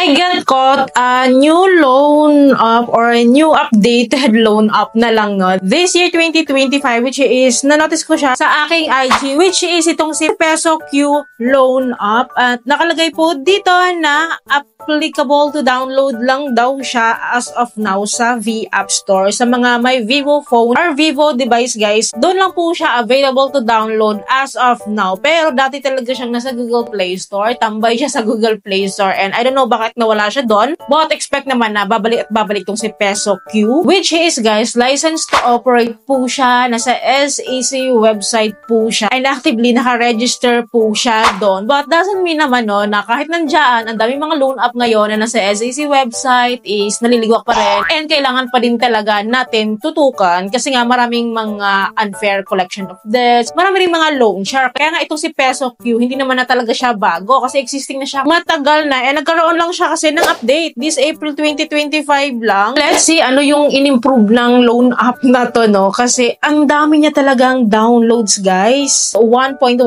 I get caught a new loan up or a new updated loan up na lang no. This year 2025, which is na-notice ko siya sa aking IG, which is itong si Peso Q loan up. At nakalagay po dito na applicable to download lang daw siya as of now sa V App Store. Sa mga may Vivo phone or Vivo device guys, doon lang po siya available to download as of now. Pero dati talaga siyang nasa Google Play Store. Tambay siya sa Google Play Store and I don't know bakit nawala siya doon. But expect naman na babalik at babalik tong si Peso Q, which is guys, licensed to operate po siya. Nasa SEC website po siya and actively naka-register po siya doon. But doesn't mean naman no, na kahit nandyan, ang daming mga loan up ngayon na nasa SEC website is naliligwak pa rin and kailangan pa din talaga natin tutukan kasi nga maraming mga unfair collection of debts, marami rin mga loan shark. Kaya nga itong si Peso Q, hindi naman na talaga siya bago kasi existing na siya matagal na. Nagkaroon lang siya kasi ng update this April 2025 lang. Let's see ano yung in-improve ng loan app na to no, kasi ang dami niya talagang downloads guys. 1.1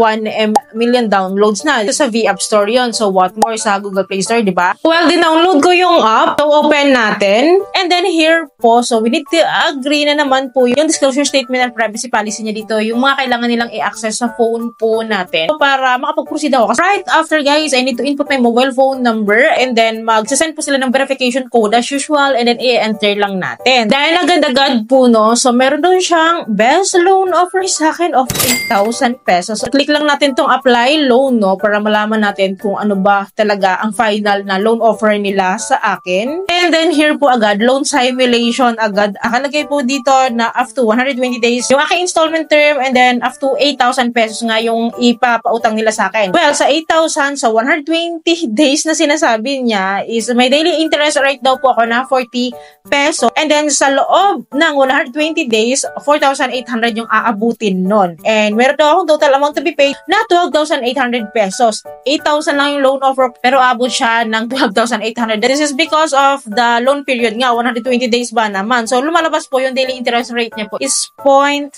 million downloads na sa V App Store yon. So what more sa Google Play Store, di ba? Well, din-download ko yung app. So open natin. And then here po, so we need to agree na naman po yung disclosure statement and privacy policy niya dito, yung mga kailangan nilang i-access sa phone po natin. So, para makapag-proceed ako. Right after guys, I need to input my mobile phone number and then mag-send po sila ng verification code as usual and then i-enter lang natin. Dahil agad-agad po no, so meron doon siyang best loan offer sa akin of 8,000 pesos. So click lang natin tong apply loan no, para malaman natin kung ano ba talaga ang final na loan offer nila sa akin. And then here po agad, loan simulation agad. Nakalagay po dito na up to 120 days yung aking installment term and then up to 8,000 pesos nga yung ipapautang nila sa akin. Well, sa 8,000, sa 120 days na sinasabi niya is may daily interest rate daw po ako na 40 peso. And then sa loob ng 120 days, 4,800 yung aabutin nun. And meron daw akong total amount to be paid na 12,800 pesos. 8,000 lang yung loan offer pero abot siya ng 12,800. This is because of the loan period nga, 120 days ba naman. So lumalabas po yung daily interest rate niya po is 0.5%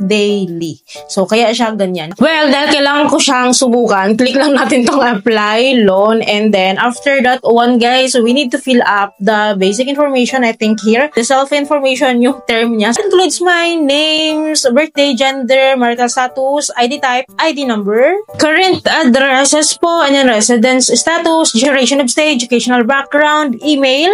daily. So kaya siya ganyan. Well, dahil kailangan ko siyang subukan, click lang natin tong apply loan and then after that one guys, we need to fill up the basic information. I think here, the self-information yung term niya. It includes my names, birthday, gender, marital status, ID type, ID number, current addresses po, and then residence status, duration of stay, educational background, email,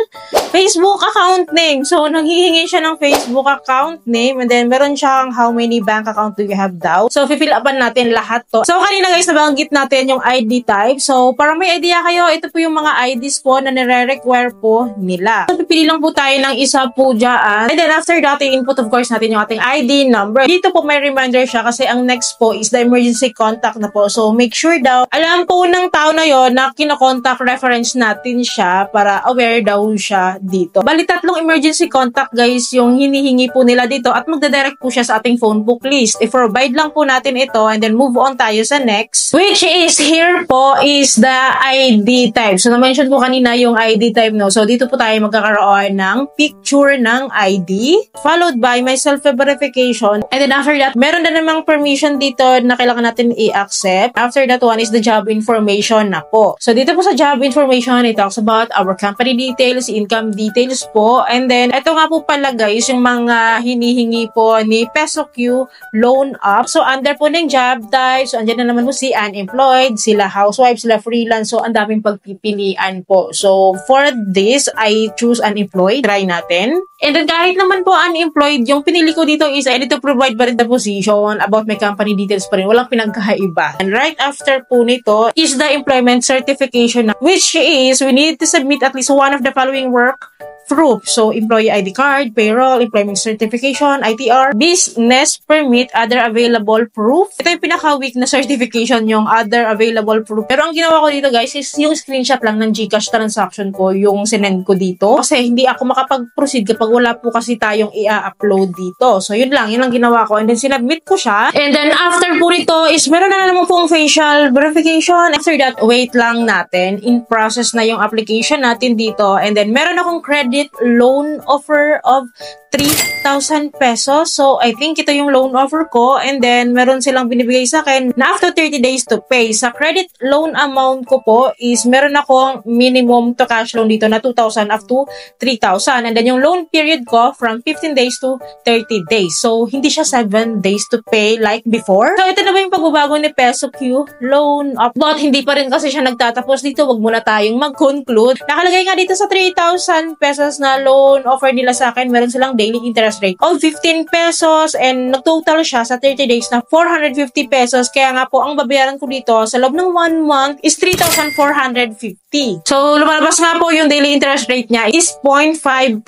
Facebook account name. So, nanghihingi siya ng Facebook account name and then meron siyang how many bank account do you have daw. So, fill upan natin lahat to. So, kanina guys, nabanggit natin yung ID type. So, para may idea kayo, ito po yung mga IDs po na nire-require po nila. So, pipili lang po tayo ng isa po dyan. And then, after that, i-input of course natin yung ating ID number. Dito po may reminder siya kasi ang next po is the emergency contact na po. So, make sure daw, alam po ng tao na yon na kino-contact reference natin siya para aware daw siya dito. Bali, 3 emergency contact guys yung hinihingi po nila dito at magdadirect po siya sa ating phone book list. I-provide lang po natin ito and then move on tayo sa next, which is here po is the ID type. So, na-mention ko kanina yung ID type no. So, dito po tayo magkakaroon ng picture ng ID followed by my self-verification and then after that, meron na namang permission dito na kailangan natin i-accept. After that one is the job information na po. So, dito po sa job information, it talks about our company details, income details po. And then, ito nga po pala guys, yung mga hinihingi po ni Peso Q loan up. So, under po ng job type. So, andyan na naman po si unemployed, sila housewife, sila freelance. So, ang daming pagpipilian po. So, for this, I choose unemployed. Try natin. And then, kahit naman po unemployed, yung pinili ko dito is I need to provide pa rin the position about my company details pa rin. Walang pinagkaiba. And right after po nito is the employment certification, which is we need to submit at least one of the following work proof. So, employee ID card, payroll, employment certification, ITR, business permit, other available proof. Ito yung pinaka-weak na certification, yung other available proof. Pero ang ginawa ko dito guys is yung screenshot lang ng GCash transaction ko, yung sinend ko dito. Kasi hindi ako makapag-proceed kapag wala po kasi tayong i-upload dito. So, yun lang. Yun ang ginawa ko. And then, sinubmit ko siya. And then, after po nito is meron na naman pong facial verification. After that, wait lang natin. In process na yung application natin dito. And then, meron akong credit loan offer of 3,000 pesos. So, I think ito yung loan offer ko. And then, meron silang binibigay sa akin na after 30 days to pay. Sa credit loan amount ko po is meron akong minimum to cash loan dito na 2,000 up to 3,000. And then, yung loan period ko from 15 days to 30 days. So, hindi siya 7 days to pay like before. So, ito na ba yung pagbabago ni Peso Q loan up? But, hindi pa rin kasi siya nagtatapos dito. Wag muna tayong mag-conclude. Nakalagay nga dito sa 3,000 pesos na loan offer nila sa akin. Meron silang daily interest rate of 15 pesos and nag-total siya sa 30 days na 450 pesos. Kaya nga po, ang babayaran ko dito sa loob ng 1 month is 3,450. So, lumalabas nga po yung daily interest rate niya is 0.5%.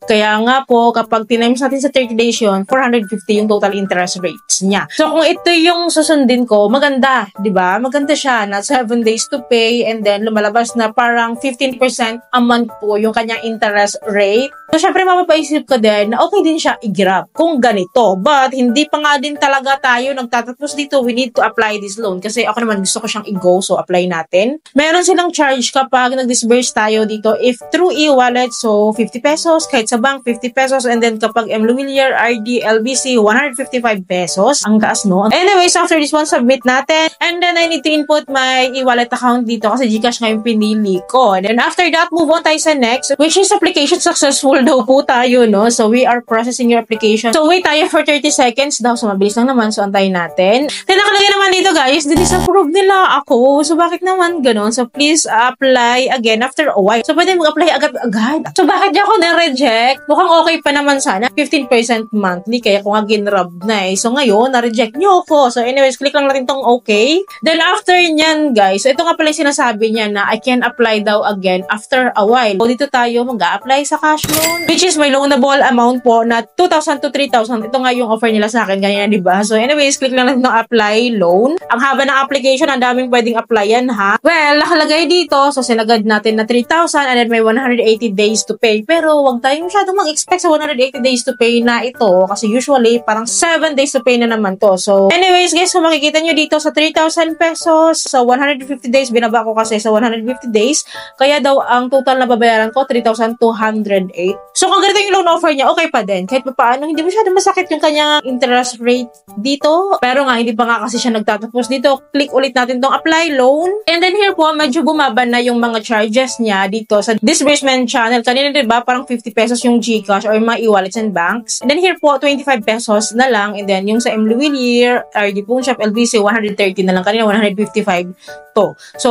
Kaya nga po, kapag tinimes natin sa 30 days yun, 450 yung total interest rates niya. So, kung ito yung susundin ko, maganda, di ba? Maganda siya na 7 days to pay and then lumalabas na parang 15% a month po yung kanyang interest rate. So, syempre, mapapaisip ko din na okay din siya i-grab kung ganito. But, hindi pa nga din talaga tayo nagtatapos dito. We need to apply this loan kasi ako naman gusto ko siyang i-go. So, apply natin. Meron silang charge kapag nag-disburse tayo dito. If through e-wallet, so 50 pesos. Kahit sa bank, 50 pesos. And then, kapag M. Luwilier, RD, LBC, 155 pesos. Ang taas, no? Anyways, after this one, submit natin. And then, I need to input my e-wallet account dito kasi Gcash nga yung pinili ko. And then, after that, move on tayo sa next, which is application successful daw po tayo, no? So, we are processing your application. So, wait tayo for 30 seconds daw. So, mabilis lang naman. So, antayin natin. Then, nakalagay naman dito, guys. Dinis-approve nila ako. So, bakit naman ganun? So, please apply again after a while. So, pwede mag-apply agad-agad. So, bakit niya ako na-reject? Mukhang okay pa naman sana. 15% monthly. Kaya kung nga ginrab na eh. So, ngayon, na-reject niyo ako. So, anyways, click lang natin tong okay. Then, after nyan, guys. So, ito nga pala yung sinasabi niya na I can apply daw again after a while. So, dito tayo mag-a-apply sa cash loan. Which is my loanable amount po na 2,000 to 3,000. Ito nga yung offer nila sa akin. Ganyan, di ba? So, anyways, click lang natin ng apply loan. Ang haba ng application, ang daming pwedeng applyan, ha? Well, nakalagay dito. So, sinagad natin na 3,000 and then may 180 days to pay. Pero, wag tayong masyadong mag-expect sa 180 days to pay na ito. Kasi usually, parang 7 days to pay na naman to. So, anyways, guys, kung makikita nyo dito sa 3,000 pesos, sa 150 days, binaba ko kasi sa 150 days. Kaya daw, ang total na babayaran ko, 3,208. So, kung ganito yung loan offer niya, okay pa din. Kahit pa paano, hindi masyadong masakit yung kanyang interest rate dito. Pero nga, hindi pa nga kasi siya nagtatapos dito. Click ulit natin tong apply loan. And then here po, medyo bumaba na yung mga charges niya dito sa disbursement channel. Kanina, diba, parang 50 pesos yung Gcash or yung mga e-wallets and banks. And then here po, 25 pesos na lang. And then yung sa M. Luwilier, RD Pong Shop, LBC, 130 na lang. Kanina, 155 to. So,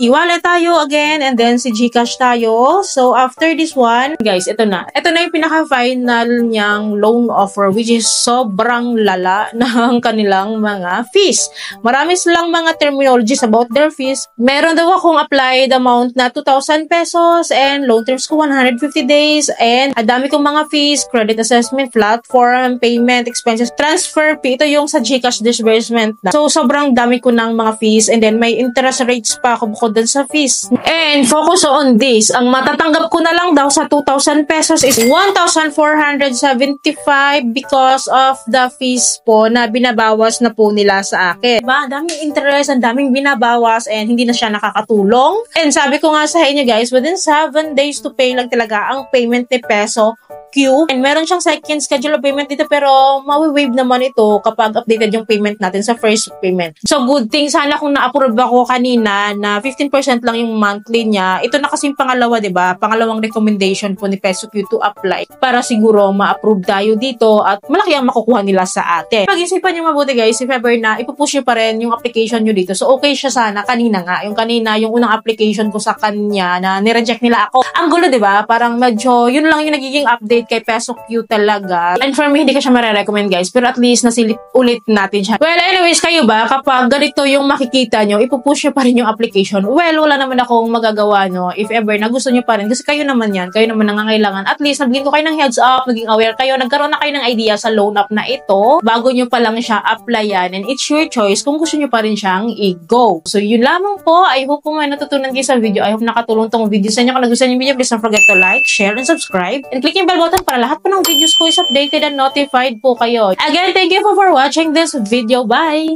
e-wallet tayo again. And then si Gcash tayo. So, after this one, guys, ito na. Ito na yung pinaka-final niyang loan offer, which is sobrang lala ng kanilang mga fees. Marami silang mga terminologies about their fees. Meron daw akong applied amount na 2,000 pesos and loan terms ko 150 days and adami kong mga fees, credit assessment, platform, payment, expenses, transfer fee. Ito yung sa Gcash disbursement na. So, sobrang dami ko ng mga fees and then may interest rates pa ako bukod dun sa fees. And focus on this. Ang matatanggap ko na lang daw sa 2,000 pesos is 1,475 because of the fees po na binabawas na po nila sa akin. Diba? Ang daming interest, ang daming binabawas and hindi na siya nakakatulong. And sabi ko nga sa inyo guys, within 7 days to pay lang talaga ang payment ni Peso Q. And meron siyang second schedule of payment dito pero mawi-wave naman ito kapag updated yung payment natin sa first payment. So good thing sana kung na-approve ako kanina na 15% lang yung monthly niya. Ito na kasi yung pangalawa, diba? Pangalawang recommendation po ni Peso Q to apply para siguro ma-approve tayo dito at malaki ang makukuha nila sa atin. Pag-isipan nyo mabuti guys, if ever na ipupush nyo pa rin yung application nyo dito. So okay siya sana kanina nga. Yung kanina, yung unang application ko sa kanya na nireject nila ako. Ang gulo, diba? Parang medyo, yun lang yung nagiging update kay Peso Q talaga. And for me, hindi ko siya marirecommend guys. Pero at least nasilip ulit natin siya. Well, anyways, kayo ba? Kapag ganito yung makikita nyo, ipupush nyo pa rin yung application. Well, wala naman akong magagawa, no? If ever na gusto nyo pa rin. Kasi kayo naman yan. Kayo naman nangangailangan. At least, nabigyan ko kayo ng heads up. Naging aware kayo. Nagkaroon na kayo ng idea sa loan up na ito. Bago nyo pa lang siya applyan. And it's your choice kung gusto nyo pa rin siyang i-go. So, yun lamang po. I hope po may natutunan kayo sa video. I hope nakatulong tong video sa inyo. Kung nagustuhan yung video, please don't forget to like, share, and subscribe. And click yung bell button para lahat po ng videos ko is updated and notified po kayo. Again, thank you for watching this video. Bye!